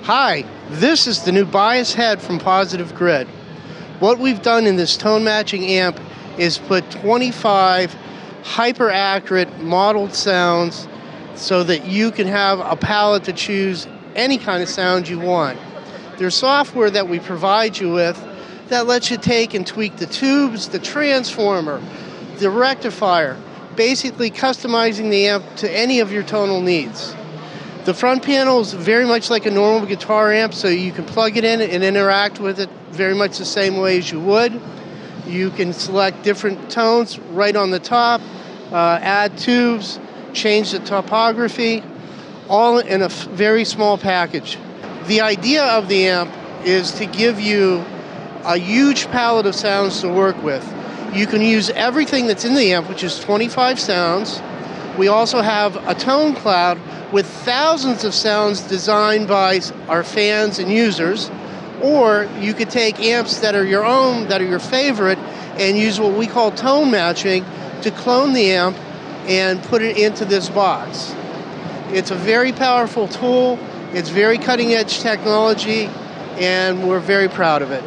Hi, this is the new bias head from Positive Grid. What we've done in this tone matching amp is put 25 hyper accurate modeled sounds so that you can have a palette to choose any kind of sound you want. There's software that we provide you with that lets you take and tweak the tubes, the transformer, the rectifier, basically customizing the amp to any of your tonal needs. The front panel is very much like a normal guitar amp, so you can plug it in and interact with it very much the same way as you would. You can select different tones right on the top, add tubes, change the topography, all in a very small package. The idea of the amp is to give you a huge palette of sounds to work with. You can use everything that's in the amp, which is 25 sounds. We also have a tone cloud with thousands of sounds designed by our fans and users, or you could take amps that are your own, that are your favorite, and use what we call tone matching to clone the amp and put it into this box. It's a very powerful tool, it's very cutting edge technology, and we're very proud of it.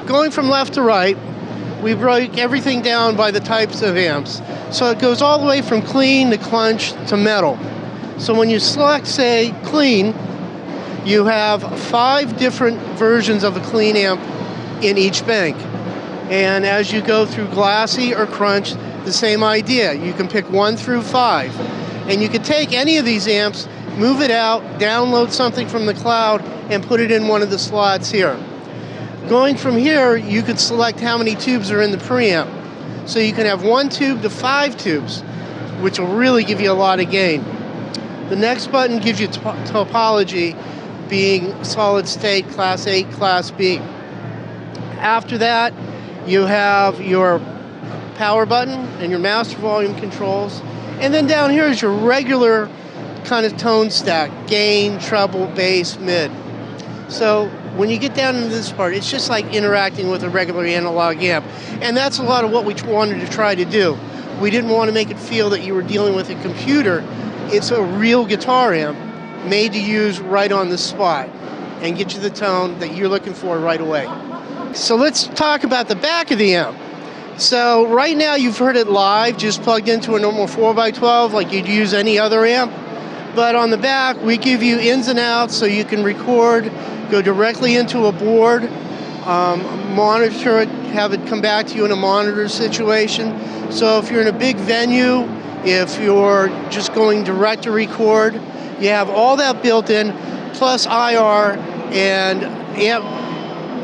Going from left to right, we break everything down by the types of amps. So it goes all the way from clean to clunch to metal. So when you select, say, clean, you have 5 different versions of a clean amp in each bank. And as you go through glassy or crunch, the same idea. You can pick 1 through 5. And you can take any of these amps, move it out, download something from the cloud, and put it in one of the slots here. Going from here, you can select how many tubes are in the preamp. So you can have 1 tube to 5 tubes, which will really give you a lot of gain. The next button gives you topology, being solid state, class A, class B. After that, you have your power button and your master volume controls. And then down here is your regular kind of tone stack, gain, treble, bass, mid. So when you get down into this part, it's just like interacting with a regular analog amp. And that's a lot of what we wanted to try to do. We didn't want to make it feel that you were dealing with a computer. It's a real guitar amp made to use right on the spot and get you the tone that you're looking for right away. So let's talk about the back of the amp. So right now you've heard it live, just plugged into a normal 4x12 like you'd use any other amp. But on the back, we give you ins and outs so you can record, go directly into a board, monitor it, have it come back to you in a monitor situation. So if you're in a big venue, if you're just going direct to record, you have all that built in, plus IR and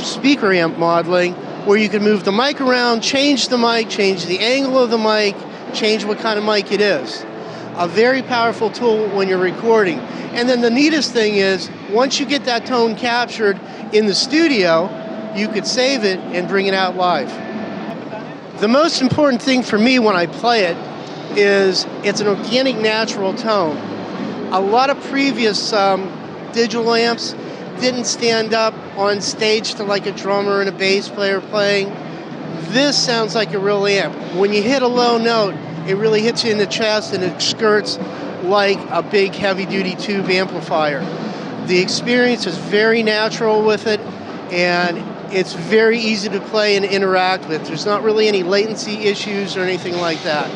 speaker amp modeling, where you can move the mic around, change the mic, change the angle of the mic, change what kind of mic it is. A very powerful tool when you're recording. And then the neatest thing is, once you get that tone captured in the studio, you could save it and bring it out live. The most important thing for me when I play it is it's an organic, natural tone. A lot of previous digital amps didn't stand up on stage to like a drummer and a bass player playing. This sounds like a real amp. When you hit a low note, it really hits you in the chest and it skirts like a big heavy-duty tube amplifier. The experience is very natural with it, and it's very easy to play and interact with. There's not really any latency issues or anything like that.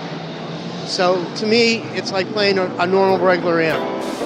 So to me, it's like playing a normal regular amp.